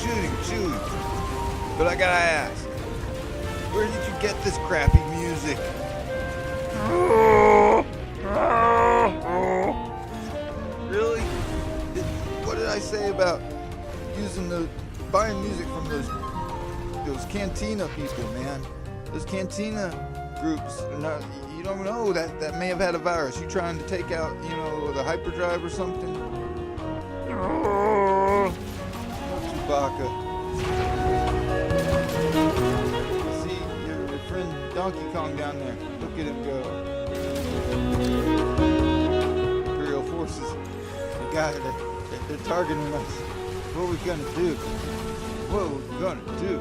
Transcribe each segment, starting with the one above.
shooting Chewie. But I gotta ask, where did you get this crappy music? Really? What did I say about buying music from those cantina people, man? Those cantina groups are not. You don't know that may have had a virus. You trying to take out, the hyperdrive or something? Chewbacca. See your friend Donkey Kong down there. Look at him go. Imperial forces. They got it. They're targeting us. What are we gonna do? What are we gonna do?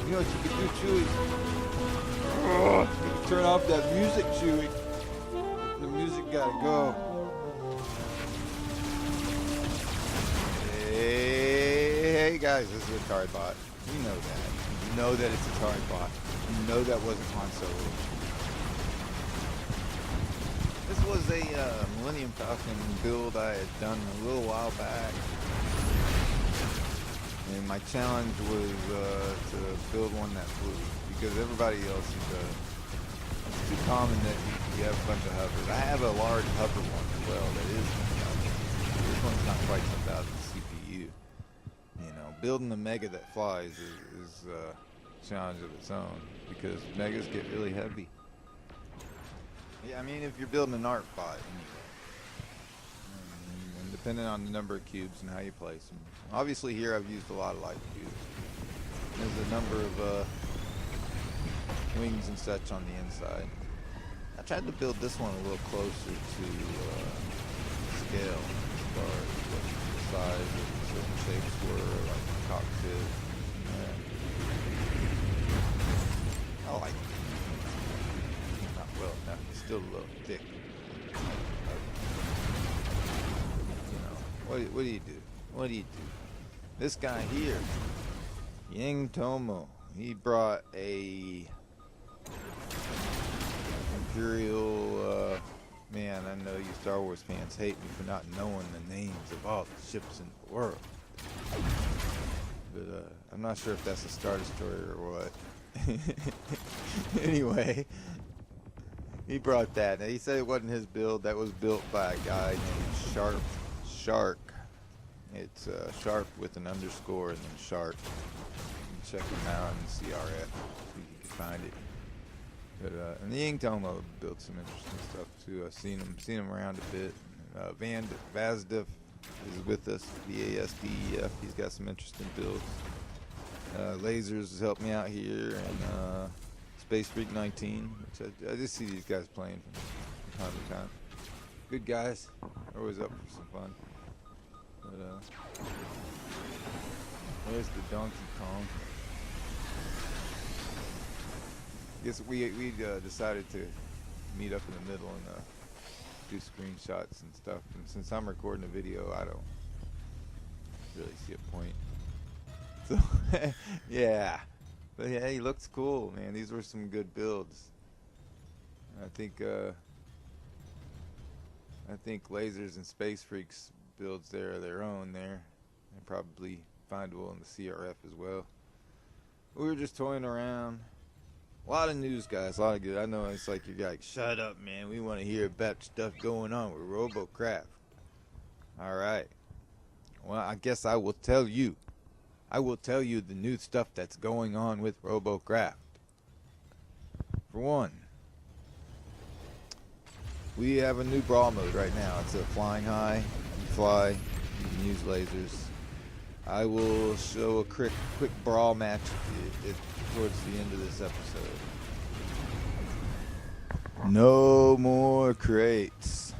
You know what you can do, Chewie? You can turn off that music, Chewie. The music gotta go. Hey guys, this is a Atari bot. You know that. You know that it's a Atari bot. You know that wasn't Han Solo. This was a Millennium Falcon build I had done a little while back. And my challenge was to build one that flew. Because everybody else is it's too common that you have a bunch of hovers. I have a large hover one as well that is this one's not quite 10,000 CPU. Building a Mega that flies is a challenge of its own because Megas get really heavy. Yeah, I mean if you're building an art bot anyway. And depending on the number of cubes and how you place them. Obviously here I've used a lot of light cubes. There's a number of wings and such on the inside. I tried to build this one a little closer to scale as far as what the size of certain shapes were, like the cockpit. I like it. Not well enough. It's still a little thick. What do you do? What do you do? This guy here, Yang Tomo, he brought a Imperial, man, I know you Star Wars fans hate me for not knowing the names of all the ships in the world. But I'm not sure if that's a Star Destroyer or what. Anyway, he brought that. Now, he said it wasn't his build. That was built by a guy named Shark. It's Sharp with an underscore and then Shark. You can check him out in CRF if you can find it. But and the Yang Tomo built some interesting stuff too. I've seen him around a bit. Vazdef is with us, VASDEF. He's got some interesting builds. Lasers has helped me out here, and Space Freak 19, which I just see these guys playing from time to time. Good guys, always up for some fun. But there's the Donkey Kong. I guess we decided to meet up in the middle and do screenshots and stuff. And since I'm recording a video, I don't really see a point. So yeah, but yeah, he looks cool, man. These were some good builds. I think Lasers and Space Freaks builds there are their own there. They're probably findable in the CRF as well. We were just toying around. A lot of news, guys. A lot of good. I know it's like you're like, shut up, man. We want to hear about stuff going on with Robocraft. All right. Well, I guess I will tell you. I will tell you the new stuff that's going on with Robocraft. For one, we have a new Brawl mode right now. It's a flying high. You fly. You can use lasers. I will show a quick Brawl match towards the end of this episode. No more crates.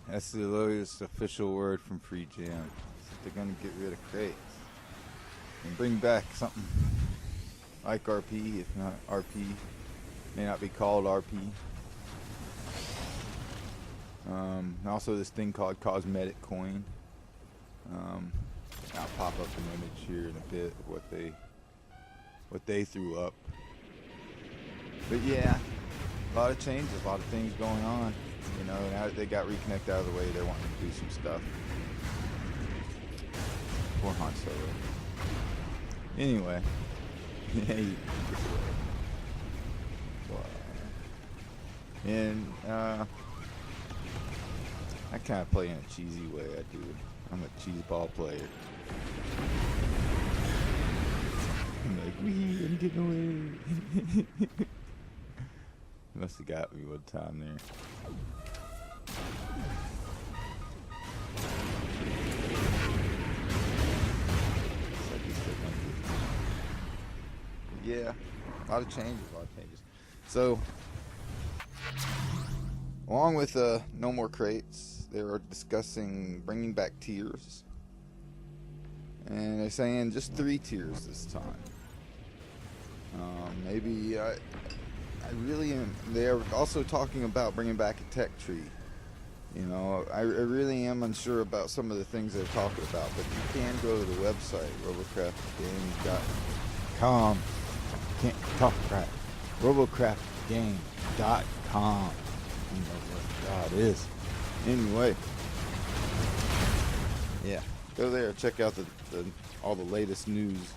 That's the latest official word from Free Jam. They're gonna get rid of crates and bring back something like RP, if not RP. May not be called RP. Also this thing called Cosmetic Coin. I'll pop up an image here in a bit of what they threw up. But yeah, a lot of changes, a lot of things going on. You know, now that they got Reconnect out of the way, they're wanting to do some stuff. Poor Han Solo. Anyway. And I kind of play in a cheesy way. I do. I'm a cheese ball player. I'm like, wee, I'm getting away. Must have got me one time there. Yeah, a lot of changes, So, along with no more crates, they were discussing bringing back tiers. And they're saying just 3 tiers this time. Maybe I really am. They're also talking about bringing back a tech tree. You know, I really am unsure about some of the things they're talking about, but you can go to the website, robocraftgame.com. Can't talk right. robocraftgame.com. You know what God is. Anyway, yeah, go there, check out all the latest news.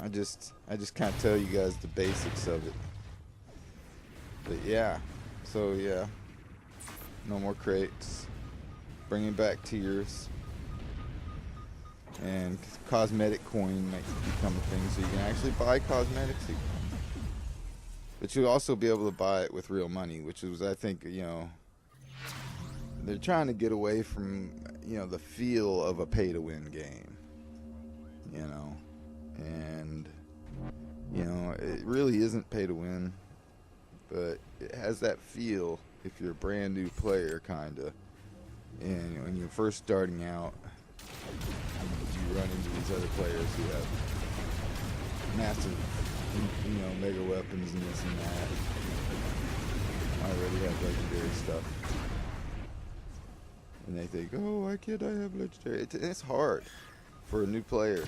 I just kind of tell you guys the basics of it. But yeah, so yeah, no more crates, bringing back tiers, and cosmetic coin might become a thing, so you can actually buy cosmetics. But you'll also be able to buy it with real money, which is, I think, you know, they're trying to get away from, you know, the feel of a pay-to-win game, you know, and, you know, it really isn't pay-to-win, but it has that feel if you're a brand new player, kind of, and when you're first starting out, you run into these other players who have massive, you know, mega weapons and this and that. I already have legendary stuff. And they think, oh, why can't I have legendary? It's hard for a new player,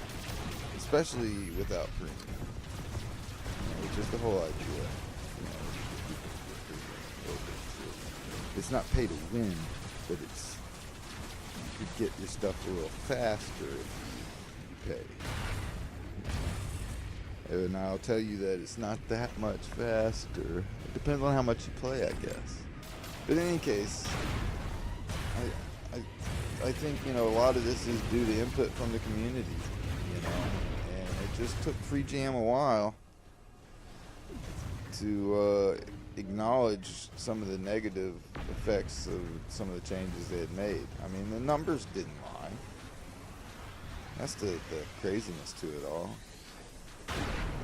especially without premium. You know, it's just the whole idea. You know, it's not pay to win, but it's, you could get your stuff a little faster if you pay. And I'll tell you that it's not that much faster. It depends on how much you play, I guess. But in any case, I think, you know, a lot of this is due to input from the community, you know, and it just took Free Jam a while to acknowledge some of the negative effects of some of the changes they had made. I mean, the numbers didn't lie. That's the craziness to it all.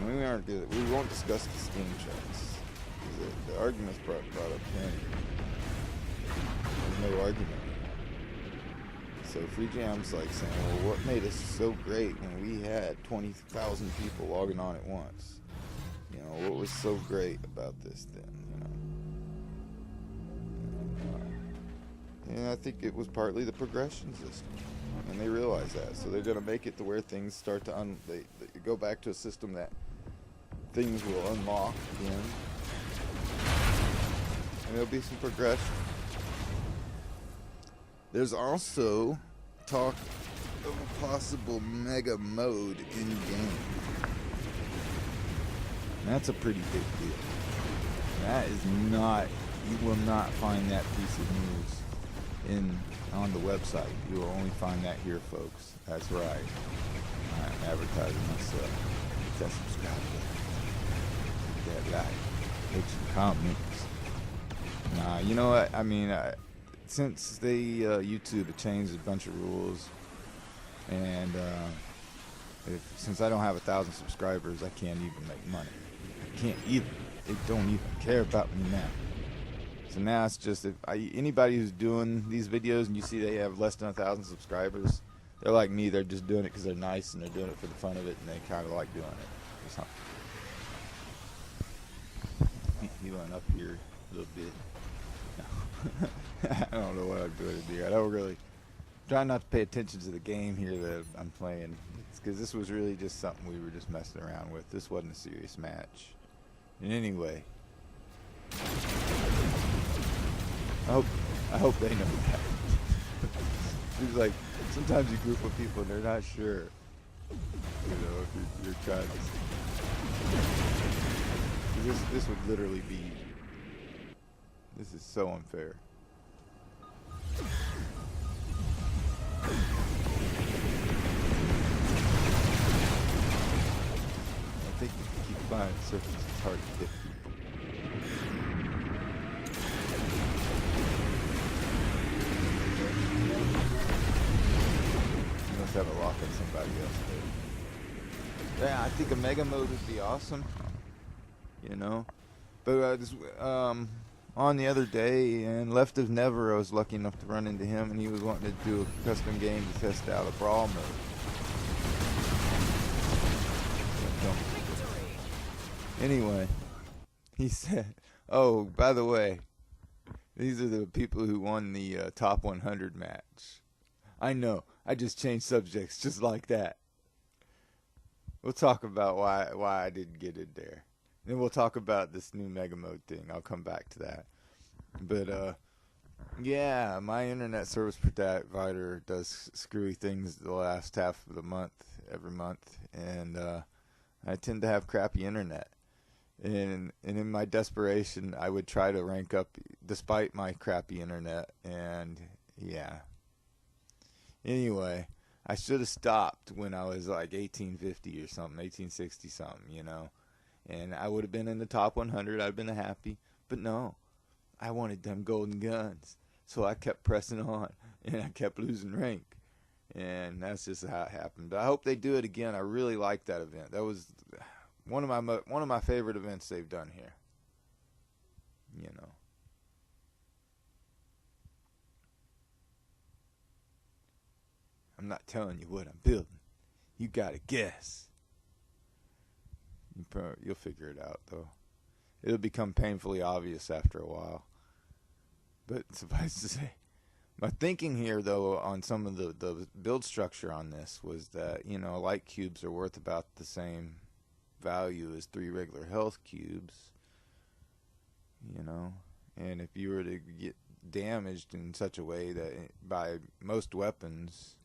We won't discuss the Steam charts. The argument's brought up plenty. There's no argument. So Free Jam's like saying, well, what made us so great when we had 20,000 people logging on at once? You know, what was so great about this then? You know, and I think it was partly the progression system, and they realize that. So they're going to make it to where things start to they go back to a system that things will unlock again, and there'll be some progression. There's also talk of a possible mega mode in game. That's a pretty big deal. That is not, you will not find that piece of news on the website. You will only find that here, folks. That's right. I'm advertising myself. Hit that subscribe button. Hit that like. Hit some comments. Nah, you know what? I mean, since they YouTube had changed a bunch of rules, and since I don't have 1,000 subscribers, I can't even make money. I can't even. They don't even care about me now. So now it's just anybody who's doing these videos and you see they have less than 1,000 subscribers, they're like me. They're just doing it because they're nice and they're doing it for the fun of it, and they kind of like doing it. He went up here a little bit. I don't know what I'm doing here. I don't really try not to pay attention to the game here that I'm playing, because this was really just something we were just messing around with. This wasn't a serious match. And anyway, I hope they know that. It's like sometimes you group of people and they're not sure, you know, if you're computer trying to... This would literally be... This is so unfair. I think if you keep flying surface, it's hard to hit people. You must have a lock on somebody else there. Yeah, I think a mega mode would be awesome. You know? But on the other day, and Left of Never, I was lucky enough to run into him, and he was wanting to do a custom game to test out a Brawl mode. Anyway, he said, oh, by the way, these are the people who won the top 100 match. I know, I just changed subjects just like that. We'll talk about why I didn't get in there. Then we'll talk about this new Mega Mode thing. I'll come back to that. But, yeah, my internet service provider does screwy things the last half of the month, every month. And I tend to have crappy internet. And in my desperation, I would try to rank up despite my crappy internet. And, yeah. Anyway, I should have stopped when I was like 1850 or something, 1860 something, you know. And I would have been in the top 100. I'd been happy. But no, I wanted them golden guns. So I kept pressing on, and I kept losing rank. And that's just how it happened. But I hope they do it again. I really like that event. That was one of my favorite events they've done here. You know. I'm not telling you what I'm building. You gotta guess. You'll figure it out, though. It'll become painfully obvious after a while. But suffice to say, my thinking here, though, on some of the build structure on this was that, you know, light cubes are worth about the same value as 3 regular health cubes. You know, and if you were to get damaged in such a way that by most weapons,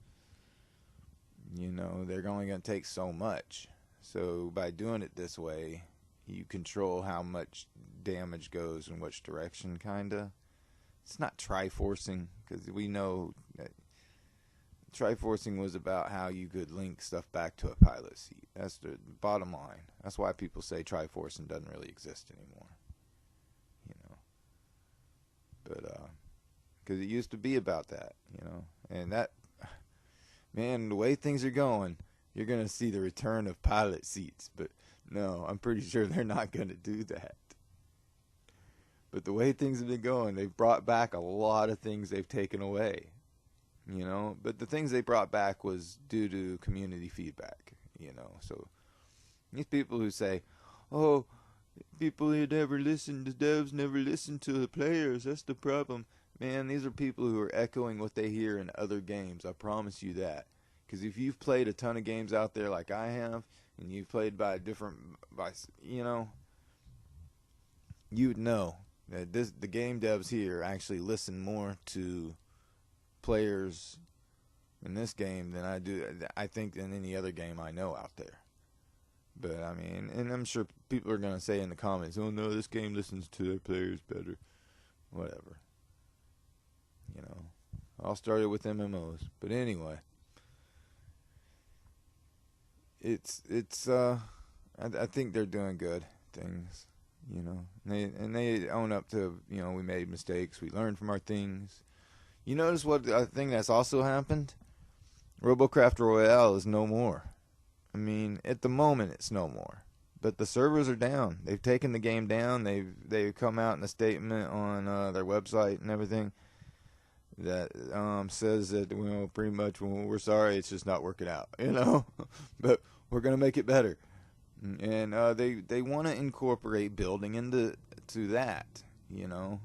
you know, they're only going to take so much. So by doing it this way, you control how much damage goes in which direction, kinda. It's not triforcing, because we know that triforcing was about how you could link stuff back to a pilot seat. That's the bottom line. That's why people say triforcing doesn't really exist anymore. You know. But, because it used to be about that, you know. And that, man, the way things are going, you're going to see the return of pilot seats. But no, I'm pretty sure they're not going to do that. But the way things have been going, they've brought back a lot of things they've taken away. You know, but the things they brought back was due to community feedback, you know. So these people who say, oh, people who never listen, the devs never listen to the players, that's the problem. Man, these are people who are echoing what they hear in other games. I promise you that. Because if you've played a ton of games out there like I have, and you've played by you know, you'd know that the game devs here actually listen more to players in this game than I think than any other game I know out there. But I mean, and I'm sure people are gonna say in the comments, oh no, this game listens to their players better. Whatever. You know, all started with MMOs. But anyway, I think they're doing good things. You know, and they own up to, you know, we made mistakes, we learned from our things. You notice what I think that's also happened? Robocraft Royale is no more. I mean, at the moment it's no more. But the servers are down. They've taken the game down. They've come out in a statement on their website and everything that says that, you know, pretty much, well, we're sorry, it's just not working out, you know. But we're gonna make it better. And they want to incorporate building into that, you know.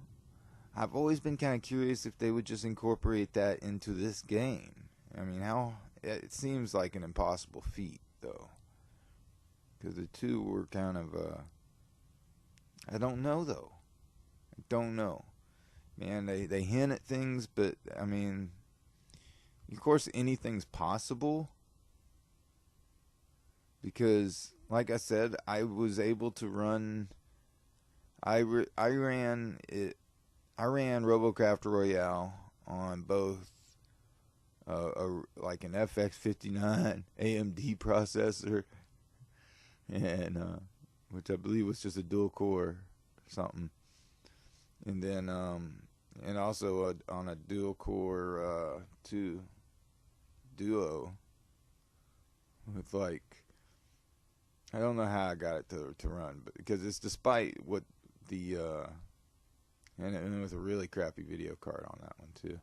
I've always been kind of curious if they would just incorporate that into this game. I mean, it seems like an impossible feat, though. Because the two were kind of, I don't know, though. I don't know. Man, they hint at things, but, I mean, of course anything's possible. because, like I said, I was able to run. I ran it. I ran Robocraft Royale on both like an FX59 AMD processor, and which I believe was just a dual core or something, and then and also on a dual core 2 Duo with, like, I don't know how I got it to run, but because it's despite what the and with a really crappy video card on that one too,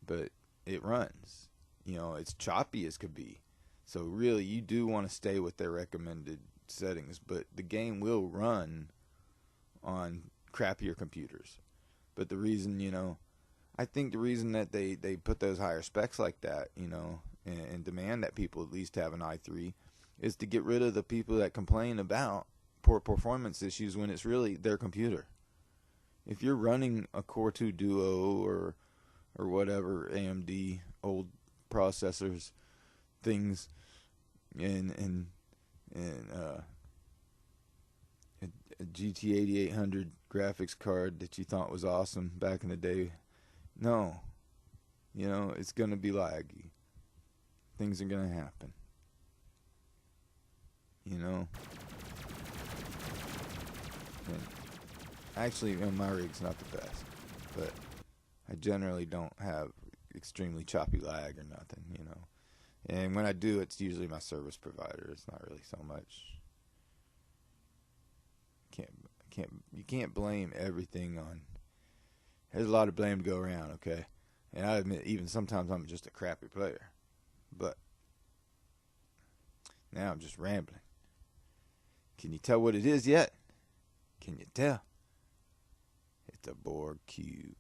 but it runs. You know, it's choppy as could be, so really you do want to stay with their recommended settings, but the game will run on crappier computers. But the reason, you know, I think the reason that they put those higher specs like that, you know, and demand that people at least have an i3 is to get rid of the people that complain about poor performance issues when it's really their computer. If you're running a Core 2 Duo or whatever AMD old processors things and a GT 8800 graphics card that you thought was awesome back in the day, no, you know, it's going to be laggy. Things are going to happen. You know? And actually, you know, my rig's not the best, but I generally don't have extremely choppy lag or nothing, you know. And when I do, it's usually my service provider. It's not really so much. You can't blame everything on. There's a lot of blame to go around, okay? And I admit, even sometimes I'm just a crappy player. But now I'm just rambling. Can you tell what it is yet? Can you tell? It's a Borg cube.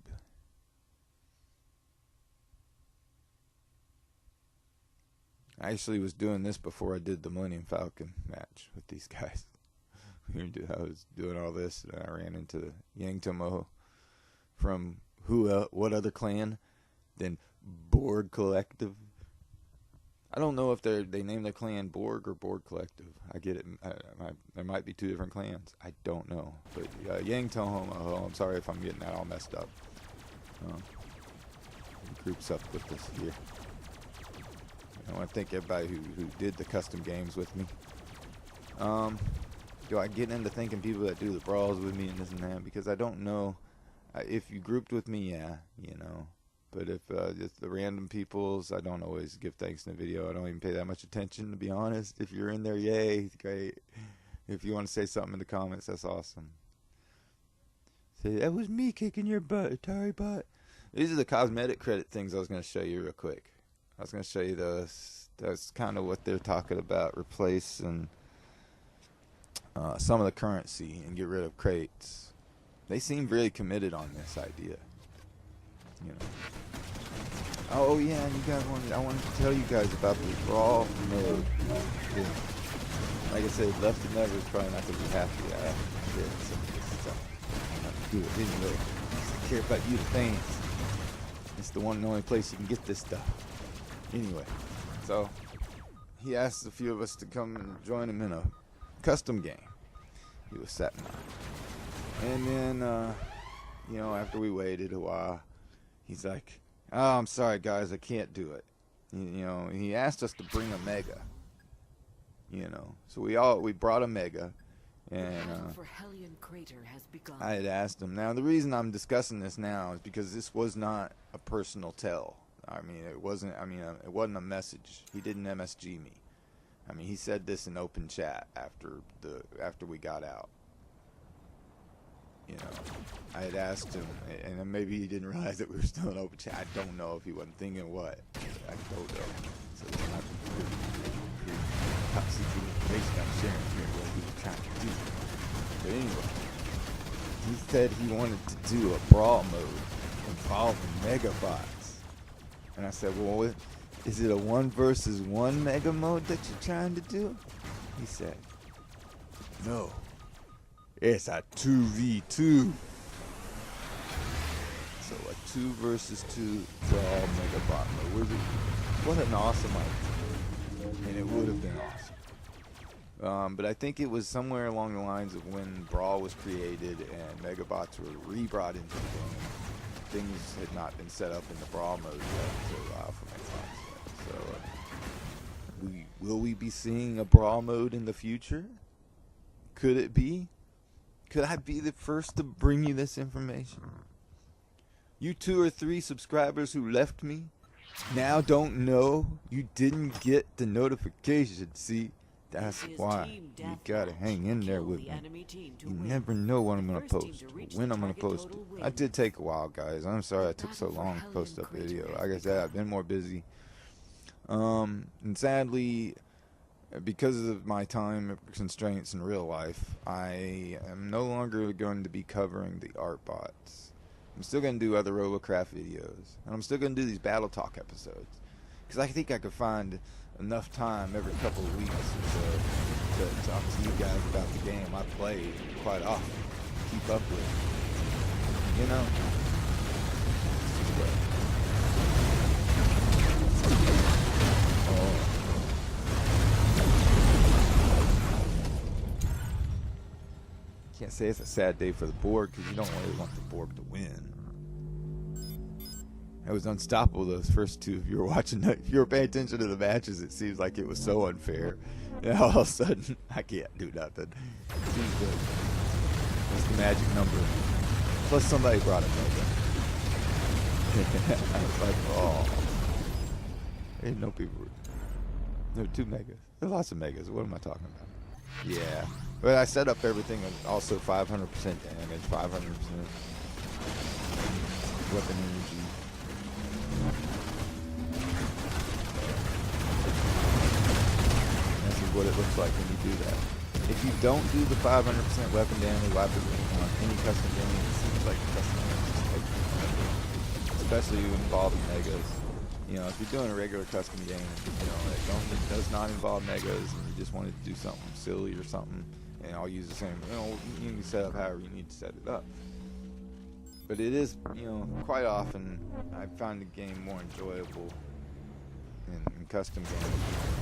I actually was doing this before I did the Millennium Falcon match with these guys. I was doing all this, and I ran into Yang Tomoho from what other clan than Borg Collective. I don't know if they named their clan Borg or Borg Collective. I get it. There might be two different clans. I don't know. But Yang Tomoho, I'm sorry if I'm getting that all messed up. Groups up with this here. I want to thank everybody who did the custom games with me. Do I get into thanking people that do the brawls with me and this and that? Because I don't know. If you grouped with me, yeah, you know. But if just the random peoples, I don't always give thanks in the video. I don't even pay that much attention, to be honest. If you're in there, yay, great. If you want to say something in the comments, that's awesome. Say, that was me kicking your butt, Atari bot. These are the cosmetic credit things I was going to show you real quick. I was going to show you those. That's kind of what they're talking about, replacing some of the currency and get rid of crates. They seem really committed on this idea. You know. Oh yeah, and you guys I wanted to tell you guys about the Brawl mode. Yeah. Like I said, Left to Never is probably not going to be happy that I did some of this stuff. I'm going to do it anyway. I care about you, the fans. It's the one and only place you can get this stuff. Anyway, so he asked a few of us to come and join him in a custom game. He was setting up. And then, you know, after we waited a while, he's like, oh, I'm sorry, guys, I can't do it. You know, he asked us to bring a Mega. You know, so we brought a Mega. And I had asked him. Now, the reason I'm discussing this now is because this was not a personal tell. I mean, it wasn't a message. He didn't MSG me. I mean, he said this in open chat after we got out. You know, I had asked him, and then maybe he didn't realize that we were still in open chat. I don't know if he wasn't thinking what. I don't know. So it's not top secret information I'm sharing here, what he was trying to do. But anyway, he said he wanted to do a brawl mode involving megabots. And I said, well, is it a 1 versus 1 mega mode that you're trying to do? He said, no. It's a 2v2. So a 2 versus 2 Brawl Megabot mode. What an awesome idea. And it would have been awesome. But I think it was somewhere along the lines of when Brawl was created and Megabots were re-brought into the game. Things had not been set up in the Brawl mode yet to allow for Megabots yet. So, will we be seeing a Brawl mode in the future? Could it be? Could I be the first to bring you this information? You 2 or 3 subscribers who left me now don't know. You didn't get the notification. See? That's why you gotta hang in there with me. You never know what I'm gonna post, when I'm gonna post it. I did take a while, guys. I'm sorry I took so long to post a video. Like I said, I've been more busy. And sadly, because of my time constraints in real life, I am no longer going to be covering the art bots. I'm still going to do other Robocraft videos, and I'm still going to do these Battle Talk episodes, because I think I could find enough time every couple of weeks to talk to you guys about the game I play quite often, keep up with, you know. Can't say it's a sad day for the Borg, because you don't really want the Borg to win. It was unstoppable those first 2. If you were watching, if you were paying attention to the matches, it seems like it was so unfair. And all of a sudden, I can't do nothing. It seems good. That's the magic number. Plus somebody brought it over. I was like, oh. There ain't no people. There were 2 megas. There are lots of megas. What am I talking about? Yeah. But I set up everything also 500% damage, 500% weapon energy. This is what it looks like when you do that. If you don't do the 500% weapon damage on any custom game, it seems like the custom game is just taking forever. Especially involving megas. You know, if you're doing a regular custom game, you know, it does not involve megas, and you just wanted to do something silly or something, and I'll use the same, you know, you can set up however you need to set it up. But it is, you know, quite often I find the game more enjoyable in custom games,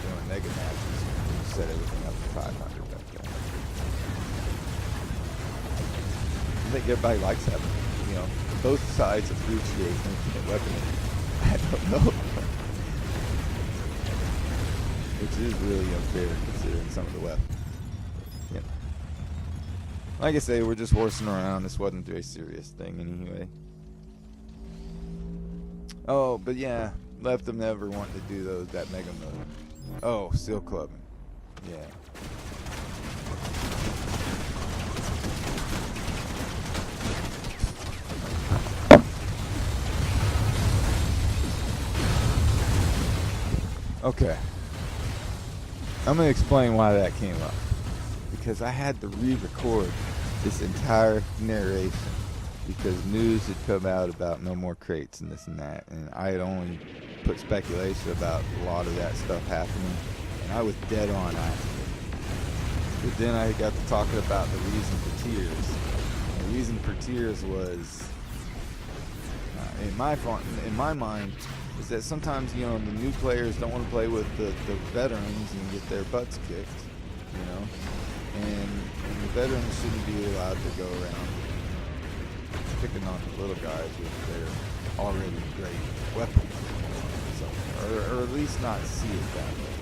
doing mega matches, and set everything up to 500. I think everybody likes having, you know, both sides appreciate infinite weaponry. I don't know. Which is really unfair considering some of the weapons. Yeah. Like I say, we're just horsing around. This wasn't a very serious thing anyway. Oh, but yeah, left them never wanting to do that mega mode. Oh, steel clubbing. Yeah. Okay. I'm going to explain why that came up. Because I had to re-record this entire narration because news had come out about no more crates and this and that, and I had only put speculation about a lot of that stuff happening, and I was dead on after it. But then I got to talking about the reason for tears. And the reason for tears was, in my mind, is that sometimes, you know, the new players don't want to play with the veterans and get their butts kicked, you know, and the veterans shouldn't be allowed to go around picking on the little guys with their already great weapons, so, or at least not see it that way.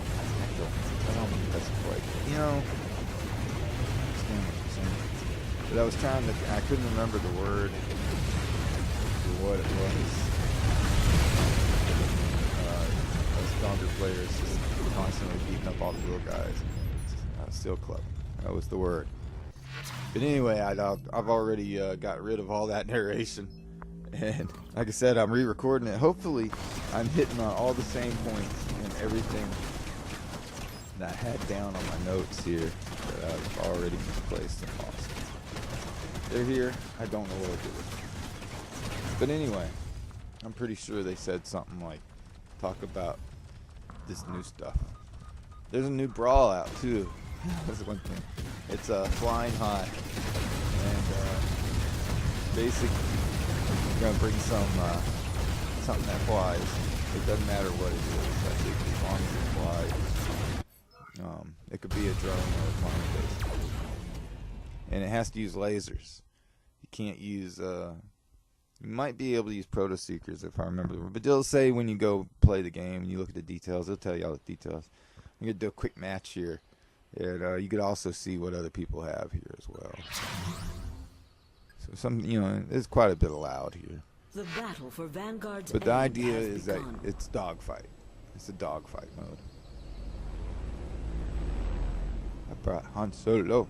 I don't think that's quite, you know, but I was trying to, I couldn't remember the word or what it was. Stronger players just constantly beating up all the little guys. Steel club. That was the word. But anyway, I've already got rid of all that narration. And like I said, I'm re-recording it. Hopefully, I'm hitting on all the same points and everything that I had down on my notes here that I've already misplaced and lost. They're here. I don't know what to do with them. But anyway, I'm pretty sure they said something like, talk about this new stuff. There's a new Brawl out too. That's one thing. It's flying high, and basically we're gonna bring something that flies. It doesn't matter what it is. I think as long as it flies, It could be a drone or a plane, basically. And it has to use lasers. You can't use, you might be able to use proto seekers if I remember. But they'll say when you go play the game and you look at the details, they'll tell you all the details. I'm going to do a quick match here. And you could also see what other people have here as well. So there's quite a bit allowed here. The battle for Vanguard's But the end idea has is begun. that it's dogfight. It's a dogfight mode. I brought Han Solo.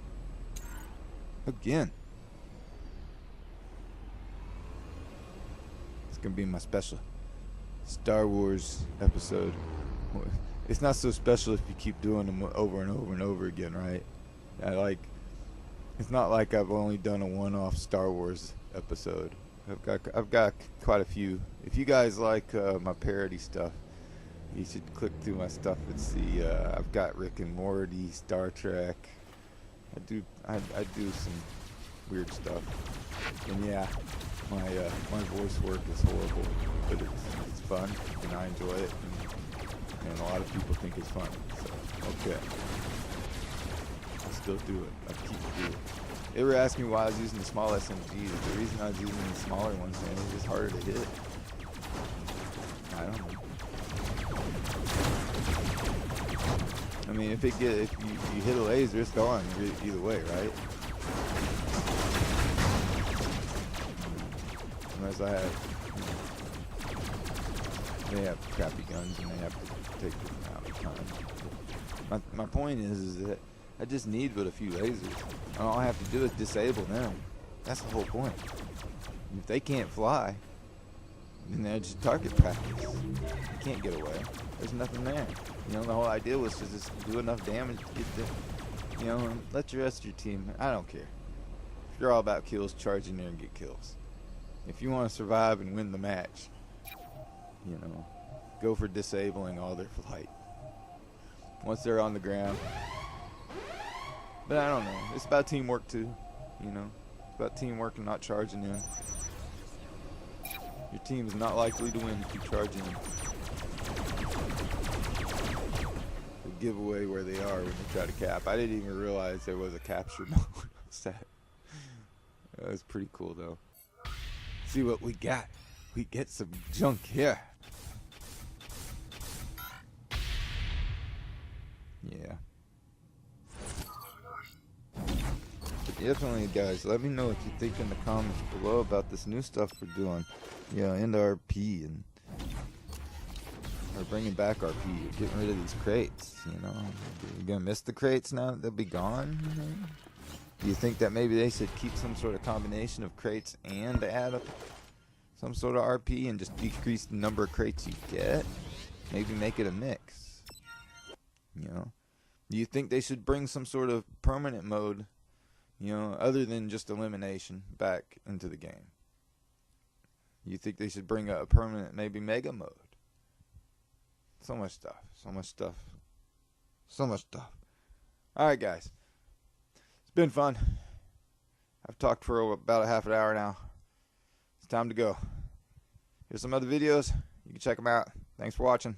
Again. It's going to be my special Star Wars episode. It's not so special if you keep doing them over and over and over again, right? It's not like I've only done a one-off Star Wars episode. I've got quite a few. If you guys like my parody stuff, you should click through my stuff and see. I've got Rick and Morty, Star Trek. I do some weird stuff. And yeah, my voice work is horrible, but it's fun and I enjoy it. And a lot of people think it's fun. So okay, I'll still do it. I'll keep doing it. They were asking me why I was using the small SMGs. The reason I was using the smaller ones, man, it's just harder to hit. I don't know. I mean, if you hit a laser, it's gone either way, right? Unless they have crappy guns and they have to take them out of time. My point is that I just need but a few lasers. All I have to do is disable them. That's the whole point. If they can't fly, then they're just target practice. You can't get away. There's nothing there. The whole idea was to just do enough damage to get the, and let the rest of your team. I don't care. If you're all about kills, charge in there and get kills. If you want to survive and win the match, go for disabling all their flight once they're on the ground. But I don't know. It's about teamwork too. It's about teamwork and not charging in. Your team is not likely to win if you charge in. They give away where they are when they try to cap. I didn't even realize there was a capture mode. That was pretty cool though. See what we got. We get some junk here. Yeah. But definitely, guys, let me know what you think in the comments below about this new stuff we're doing. Into RP and or bringing back RP, getting rid of these crates. You're gonna miss the crates now that they'll be gone. Do you think that maybe they should keep some sort of combination of crates and add some sort of RP and just decrease the number of crates you get? Maybe make it a mix. Do you think they should bring some sort of permanent mode, other than just elimination, back into the game? You think they should bring a permanent, maybe mega mode? So much stuff. So much stuff. So much stuff. Alright, guys. It's been fun. I've talked for about a half an hour now. It's time to go. Here's some other videos. You can check them out. Thanks for watching.